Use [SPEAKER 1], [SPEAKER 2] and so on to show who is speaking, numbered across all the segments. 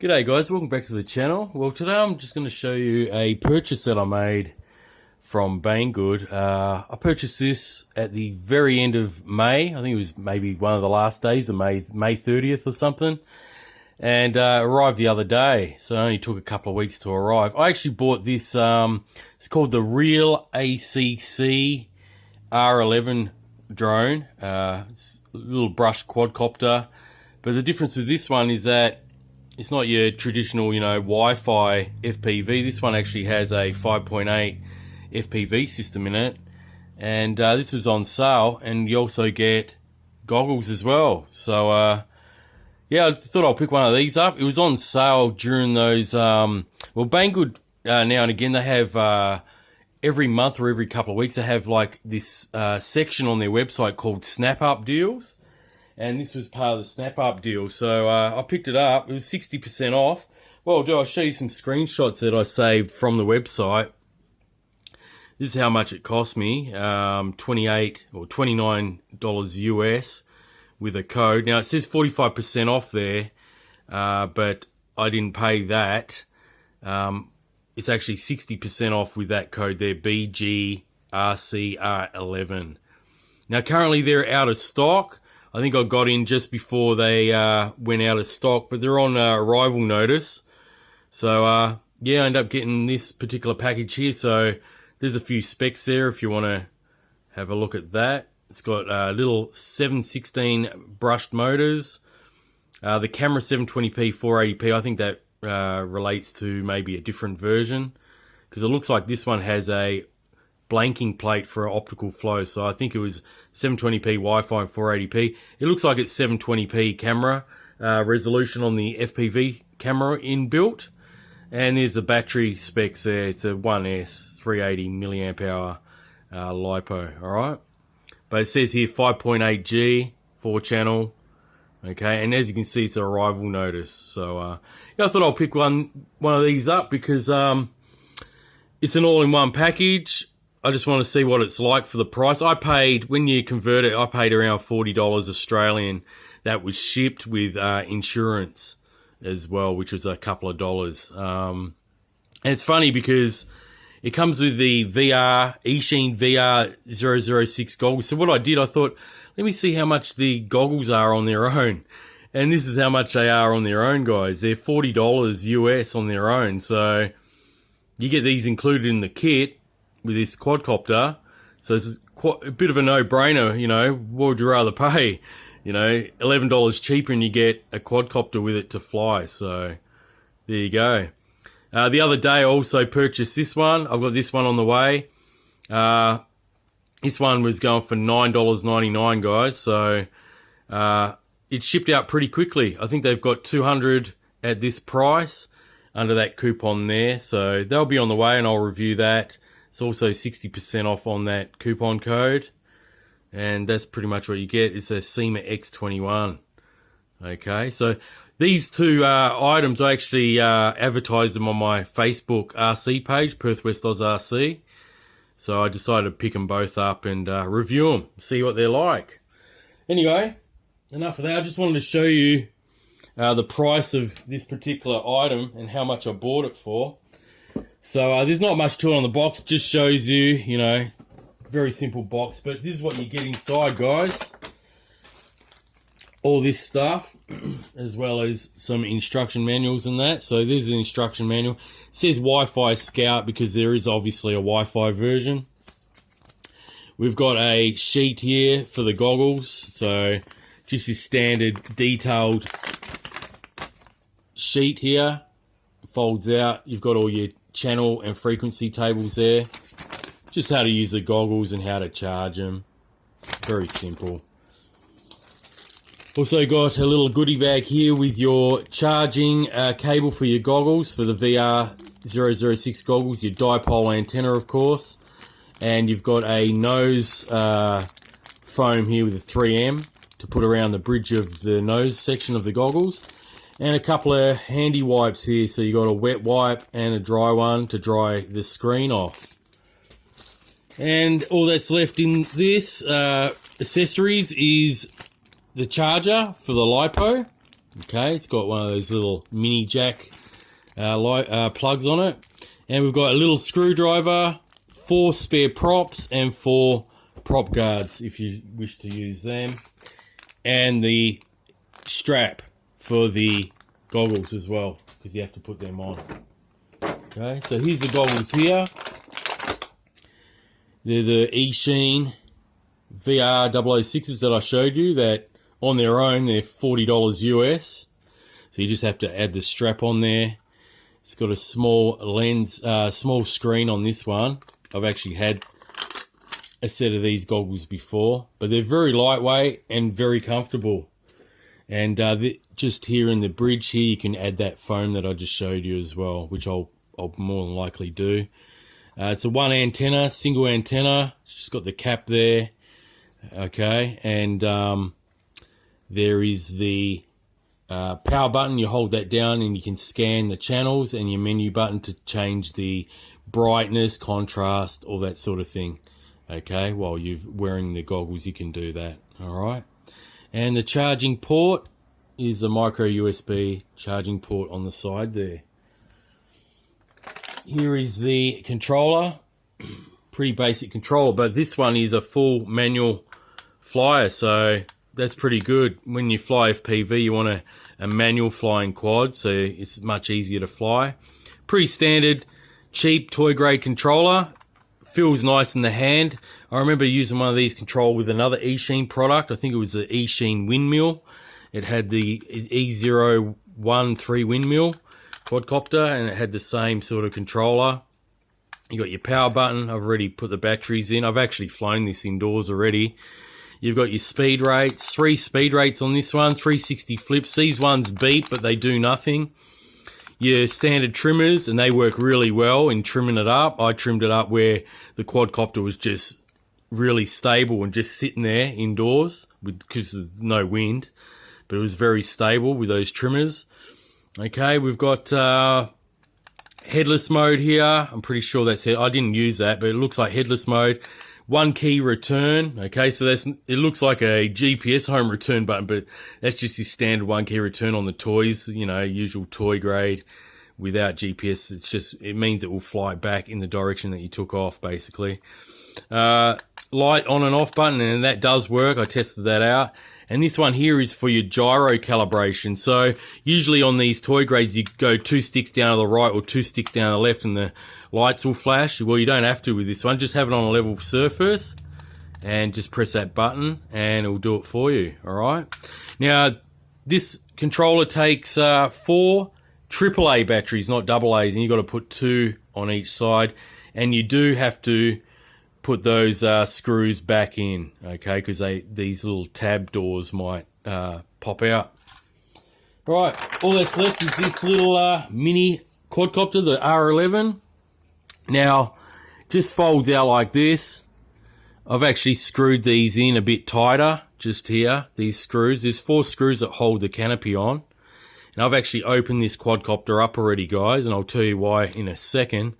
[SPEAKER 1] G'day guys, welcome back to the channel. Well, today I'm just going to show you a purchase that I made from Banggood. I purchased this at the very end of May. I think it was maybe one of the last days of May 30th or something. And arrived the other day, so it only took a couple of weeks to arrive. I actually bought this, it's called the RealAcc R11 drone. It's a little brush quadcopter. But the difference with this one is that it's not your traditional, Wi-Fi FPV. This one actually has a 5.8 FPV system in it. And this was on sale, and you also get goggles as well. So, yeah, I thought I'll pick one of these up. It was on sale during those, well, Banggood, now and again, they have, every month or every couple of weeks, they have like this section on their website called Snap Up Deals. And this was part of the Snap Up deal. So I picked it up. It was 60% off. Well, I'll show you some screenshots that I saved from the website. This is how much it cost me. $28 or $29 US with a code. Now, it says 45% off there, but I didn't pay that. It's actually 60% off with that code there, BGRCR11. Now, currently they're out of stock. I think I got in just before they went out of stock, but they're on arrival notice. So, yeah, I ended up getting this particular package here. So there's a few specs there if you want to have a look at that. It's got little 7/16 brushed motors. The camera 720p, 480p. I think that relates to maybe a different version, because it looks like this one has a blanking plate for optical flow. So I think it was 720p Wi-Fi and 480p. It looks like it's 720p camera resolution on the FPV camera inbuilt. And there's the battery specs there. It's a 1S 380 milliamp hour LiPo. All right. But it says here 5.8G, 4-channel. Okay. And as you can see, it's an arrival notice. So yeah, I thought I'll pick one of these up because it's an all-in-one package. I just want to see what it's like for the price. I paid, when you convert it, I paid around $40 Australian. That was shipped with insurance as well, which was a couple of dollars. And it's funny because it comes with the Eachine VR 006 goggles. So what I did, I thought, let me see how much the goggles are on their own. And this is how much they are on their own, guys. They're $40 US on their own. So you get these included in the kit with this quadcopter. So it's quite a bit of a no-brainer, what would you rather pay? $11 cheaper and you get a quadcopter with it to fly. So there you go. The other day I also purchased this one. I've got this one on the way. This one was going for $9.99, guys. So it shipped out pretty quickly. I think they've got 200 at this price under that coupon there. So they'll be on the way and I'll review that. It's also 60% off on that coupon code. And that's pretty much what you get. It's a SEMA X21. Okay, so these two items, I actually advertised them on my Facebook RC page, Perth West Oz RC. So I decided to pick them both up and review them, see what they're like. Anyway, enough of that. I just wanted to show you the price of this particular item and how much I bought it for. So there's not much to it on the box. It just shows you, very simple box. But this is what you get inside, guys. All this stuff, as well as some instruction manuals and that. So there's an instruction manual. It says Wi-Fi Scout because there is obviously a Wi-Fi version. We've got a sheet here for the goggles. So just your standard detailed sheet here. Folds out. You've got all your channel and frequency tables there. Just how to use the goggles and how to charge them. Very simple. Also got a little goodie bag here with your charging cable for your goggles, for the VR 006 goggles, your dipole antenna, of course. And you've got a nose foam here with a 3M to put around the bridge of the nose section of the goggles. And a couple of handy wipes here. So you got a wet wipe and a dry one to dry the screen off. And all that's left in this accessories is the charger for the LiPo. Okay, it's got one of those little mini jack plugs on it. And we've got a little screwdriver, 4 spare props, and 4 prop guards if you wish to use them. And the strap for the goggles as well, because you have to put them on. Okay, so here's the goggles here. They're the eSheen VR 006s that I showed you, that on their own they're $40 US. So you just have to add the strap on there. It's got a small lens, small screen on this one. I've actually had a set of these goggles before, but they're very lightweight and very comfortable. And just here in the bridge here, you can add that foam that I just showed you as well, which I'll more than likely do. It's a 1 antenna, single antenna. It's just got the cap there. Okay, and there is the power button. You hold that down and you can scan the channels, and your menu button to change the brightness, contrast, all that sort of thing. Okay, while you're wearing the goggles, you can do that. All right, and the charging port is a micro USB charging port on the side there. Here is the controller. Pretty basic controller, but this one is a full manual flyer, so that's pretty good. When you fly FPV, you want a manual flying quad, so it's much easier to fly. Pretty standard, cheap, toy grade controller. Feels nice in the hand. I remember using one of these control with another eSheen product. I think it was the eSheen windmill. It had the E013 windmill quadcopter, and it had the same sort of controller. You got your power button. I've already put the batteries in. I've actually flown this indoors already. You've got your speed rates, 3 speed rates on this one, 360 flips. These ones beep, but they do nothing. Your standard trimmers, and they work really well in trimming it up. I trimmed it up where the quadcopter was just really stable and just sitting there indoors because there's no wind, but it was very stable with those trimmers. Okay, we've got headless mode here. I'm pretty sure that's it. I didn't use that, but it looks like headless mode. 1 key return. Okay, so it looks like a GPS home return button, but that's just your standard 1 key return on the toys, you know, usual toy grade without GPS. It means it will fly back in the direction that you took off, basically. Light on and off button, and that does work. I tested that out. And this one here is for your gyro calibration. So usually on these toy grades, you go 2 sticks down to the right or 2 sticks down to the left and the lights will flash. Well, you don't have to with this one. Just have it on a level surface and just press that button and it'll do it for you. All right. Now, this controller takes 4 AAA batteries, not AA's, and you've got to put 2 on each side. And you do have to put those screws back in, okay, because these little tab doors might pop out. Right, all that's left is this little mini quadcopter, the R11. Now, just folds out like this. I've actually screwed these in a bit tighter, just here, these screws. There's 4 screws that hold the canopy on. And I've actually opened this quadcopter up already, guys, and I'll tell you why in a second.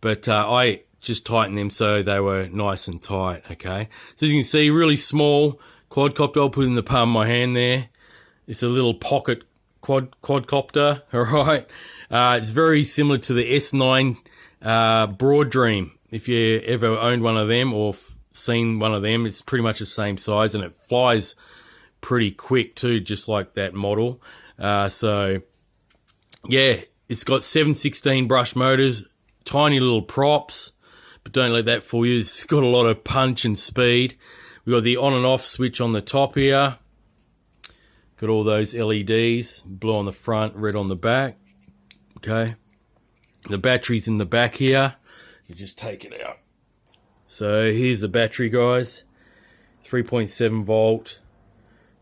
[SPEAKER 1] But I just tighten them so they were nice and tight, okay? So as you can see, really small quadcopter. I'll put in the palm of my hand there. It's a little pocket quadcopter, all right? It's very similar to the S9 Broad Dream. If you ever owned one of them or seen one of them, it's pretty much the same size, and it flies pretty quick too, just like that model. So, yeah, it's got 716 brush motors, tiny little props, but don't let that fool you. It's got a lot of punch and speed. We've got the on and off switch on the top here. Got all those LEDs, blue on the front, red on the back. Okay. The battery's in the back here. You just take it out. So here's the battery, guys. 3.7 volt,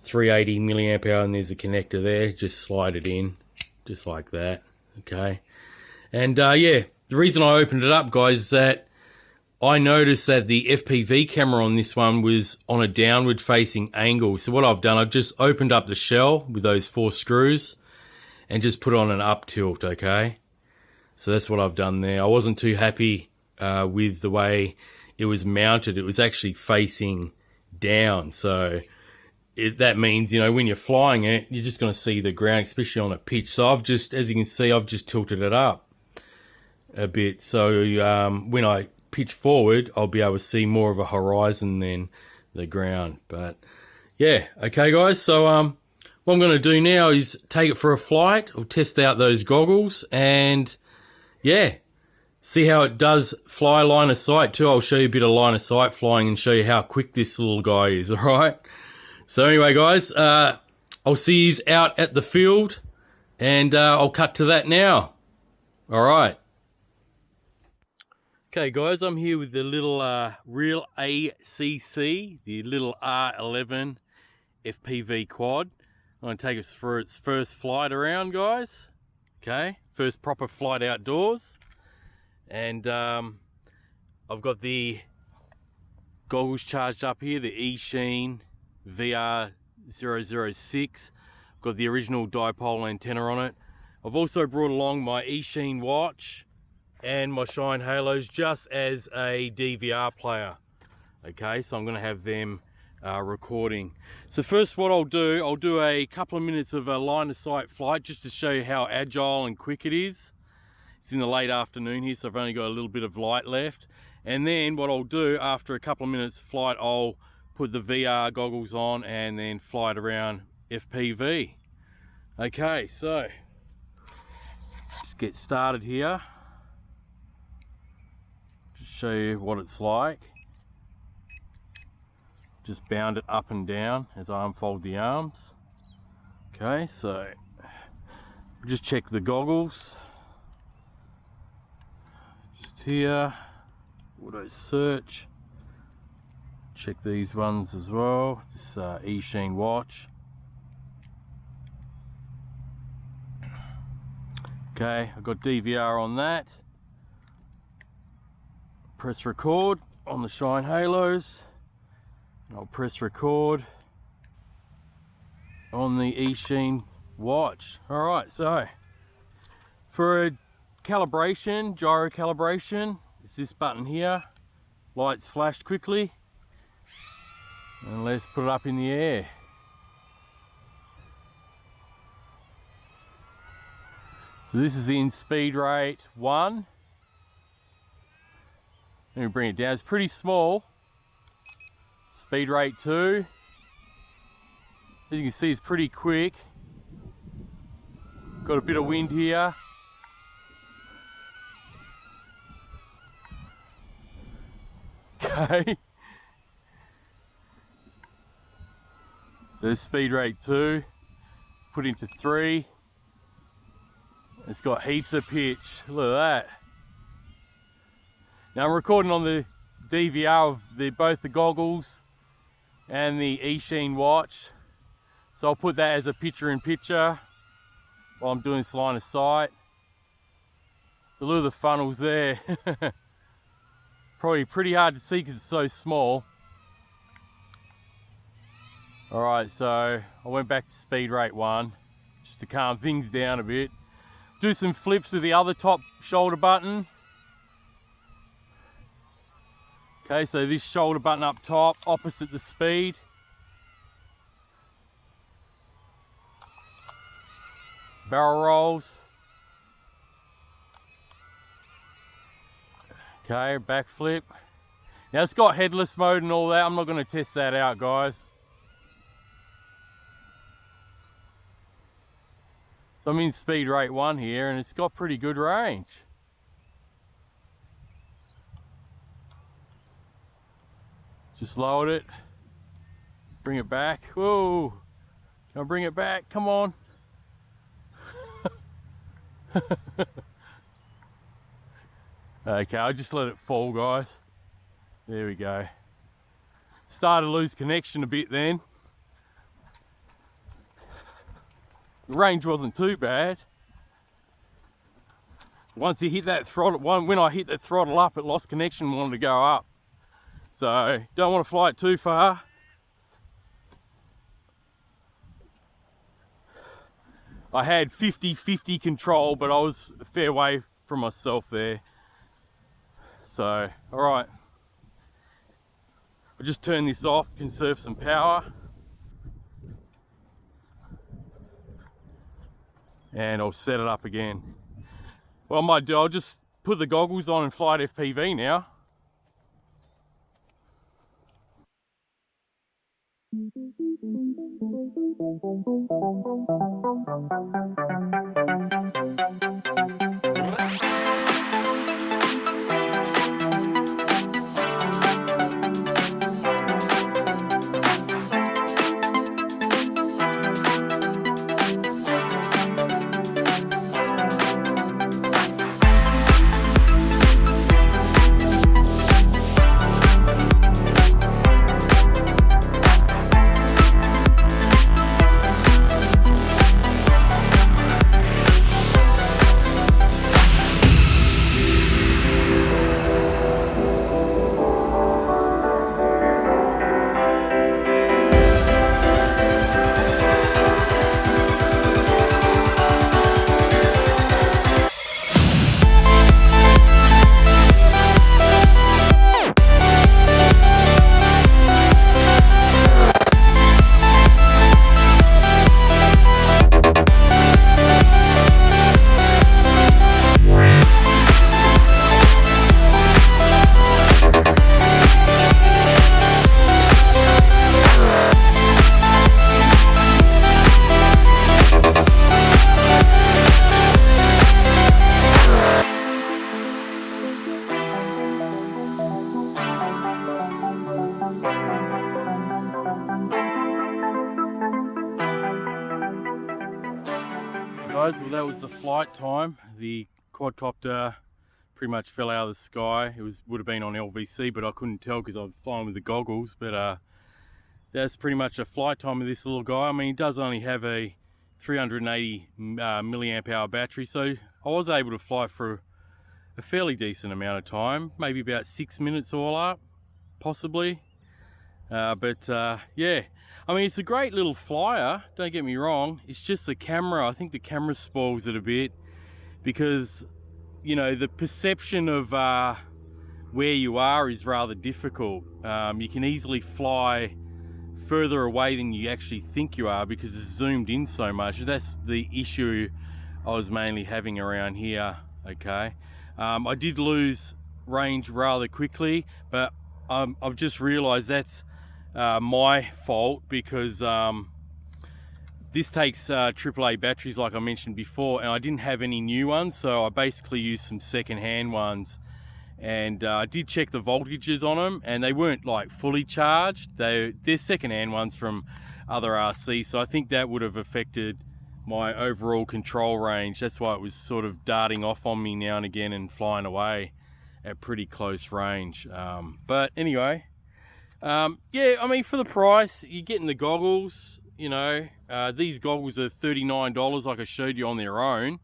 [SPEAKER 1] 380 milliamp hour, and there's a connector there. Just slide it in, just like that. Okay. And yeah, the reason I opened it up, guys, is that I noticed that the FPV camera on this one was on a downward facing angle. So what I've done, I've just opened up the shell with those 4 screws and just put on an up tilt, okay? So that's what I've done there. I wasn't too happy with the way it was mounted. It was actually facing down. So that means, you know, when you're flying it, you're just going to see the ground, especially on a pitch. So I've just, as you can see, I've just tilted it up a bit. So when I pitch forward, I'll be able to see more of a horizon than the ground. But yeah, okay guys, so what I'm going to do now is take it for a flight. I'll test out those goggles and yeah, see how it does fly line of sight too. I'll show you a bit of line of sight flying and show you how quick this little guy is, alright? So anyway guys, I'll see you out at the field and I'll cut to that now. Alright. Okay guys, I'm here with the little RealAcc, the little R11 FPV quad. I'm going to take it for its first flight around, guys. Okay, first proper flight outdoors. And I've got the goggles charged up here, the eSheen VR006. I've got the original dipole antenna on it. I've also brought along my eSheen watch and my Shine Halos just as a DVR player. Okay, so I'm going to have them recording. So first what I'll do a couple of minutes of a line of sight flight just to show you how agile and quick it is. It's in the late afternoon here, so I've only got a little bit of light left. And then what I'll do after a couple of minutes flight, I'll put the VR goggles on and then fly it around FPV. Okay, so just get started here. Just show you what it's like. Just bound it up and down as I unfold the arms. Okay, so just check the goggles. Just here, auto search. Check these ones as well. This eSheen watch. Okay, I've got DVR on that. Press record on the Shine Halos. I'll press record on the eSheen watch. Alright, so for a calibration, gyro calibration, it's this button here. Lights flashed quickly. And let's put it up in the air. So this is in speed rate 1. Let me bring it down. It's pretty small. Speed rate 2. As you can see, it's pretty quick. Got a bit of wind here. Okay. So speed rate 2. Put into 3. It's got heaps of pitch. Look at that. Now I'm recording on the DVR of both the goggles and the eSheen watch, so I'll put that as a picture-in-picture while I'm doing this line of sight. So look at the funnels there. Probably pretty hard to see because it's so small. Alright, so I went back to speed rate 1 just to calm things down a bit. Do some flips with the other top shoulder button. Okay, so this shoulder button up top, opposite the speed. Barrel rolls. Okay, backflip. Now it's got headless mode and all that. I'm not going to test that out, guys. So I'm in speed rate 1 here and it's got pretty good range. Just lowered it, bring it back. Whoa, can I bring it back? Come on. Okay, I'll just let it fall, guys. There we go. Started to lose connection a bit then. The range wasn't too bad. Once you hit that throttle, when I hit the throttle up, it lost connection, wanted to go up. So, don't want to fly it too far. I had 50-50 control, but I was a fair way from myself there. So, alright. I'll just turn this off, conserve some power. and I'll set it up again. What I might do, I'll just put the goggles on and fly at FPV now. Guys, well, that was the flight time. The quadcopter pretty much fell out of the sky. It would have been on LVC, but I couldn't tell because I was flying with the goggles. But that's pretty much a flight time of this little guy. I mean, he does only have a 380 milliamp hour battery, so I was able to fly for a fairly decent amount of time, maybe about 6 minutes all up, possibly. Yeah, I mean, it's a great little flyer, don't get me wrong. It's just the camera. I think the camera spoils it a bit because, you know, the perception of where you are is rather difficult. You can easily fly further away than you actually think you are because it's zoomed in so much. That's the issue I was mainly having around here, okay? I did lose range rather quickly, but I've just realized that's my fault because this takes AAA batteries like I mentioned before, and I didn't have any new ones, so I basically used some second-hand ones. And I did check the voltages on them, and they weren't like fully charged. They're second-hand ones from other RCs, so I think that would have affected my overall control range. That's why it was sort of darting off on me now and again and flying away at pretty close range. But anyway, yeah, I mean, for the price, you're getting the goggles, you know. These goggles are $39 like I showed you on their own.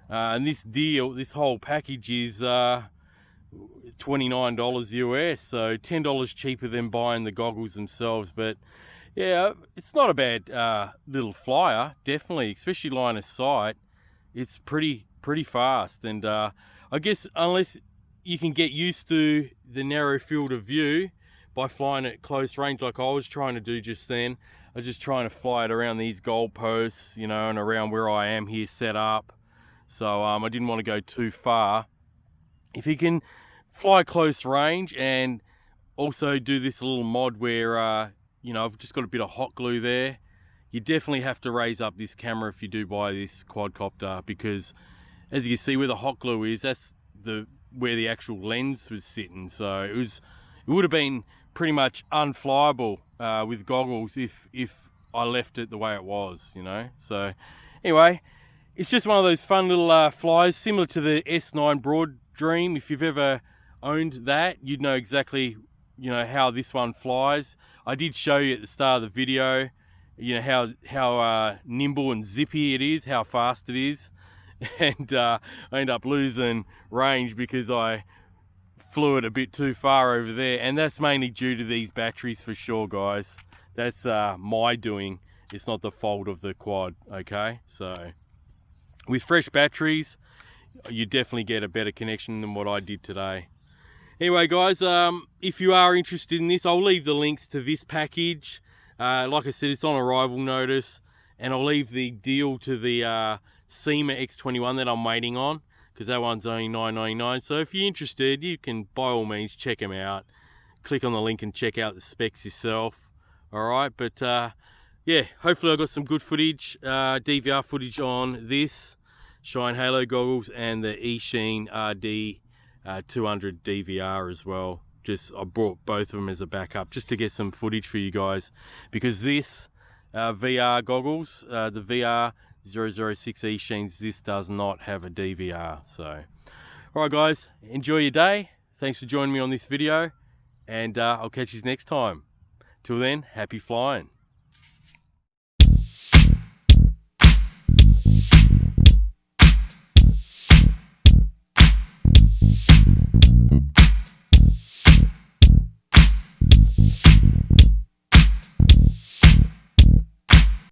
[SPEAKER 1] And this deal, this whole package is $29 US, so $10 cheaper than buying the goggles themselves. But yeah, it's not a bad little flyer, definitely, especially line of sight. It's pretty fast, and I guess unless you can get used to the narrow field of view by flying at close range like I was trying to do just then. I was just trying to fly it around these goalposts, you know, and around where I am here set up. So I didn't want to go too far. If you can fly close range and also do this little mod where, you know, I've just got a bit of hot glue there, you definitely have to raise up this camera if you do buy this quadcopter, because as you can see where the hot glue is, that's where the actual lens was sitting. So it would have been pretty much unflyable with goggles if I left it the way it was, you know. So anyway, it's just one of those fun little flies, similar to the S9 Broad Dream. If you've ever owned that, you'd know exactly, you know, how this one flies. I did show you at the start of the video, you know, how nimble and zippy it is, how fast it is. And I ended up losing range because I flew it a bit too far over there, and that's mainly due to these batteries for sure, guys. That's my doing. It's not the fault of the quad, okay? So with fresh batteries, you definitely get a better connection than what I did today. Anyway, guys, if you are interested in this, I'll leave the links to this package. Like I said, it's on arrival notice, and I'll leave the deal to the SEMA X21 that I'm waiting on, because that one's only $9.99. So if you're interested, you can by all means check them out. Click on the link and check out the specs yourself. Alright, but yeah, hopefully I got some good footage, DVR footage on this Shine Halo goggles and the eSheen RD 200 DVR as well. I brought both of them as a backup just to get some footage for you guys, because this VR goggles, the VR 006 eSheens, this does not have a DVR. So alright guys, enjoy your day. Thanks for joining me on this video, and I'll catch you next time. Till then, happy flying.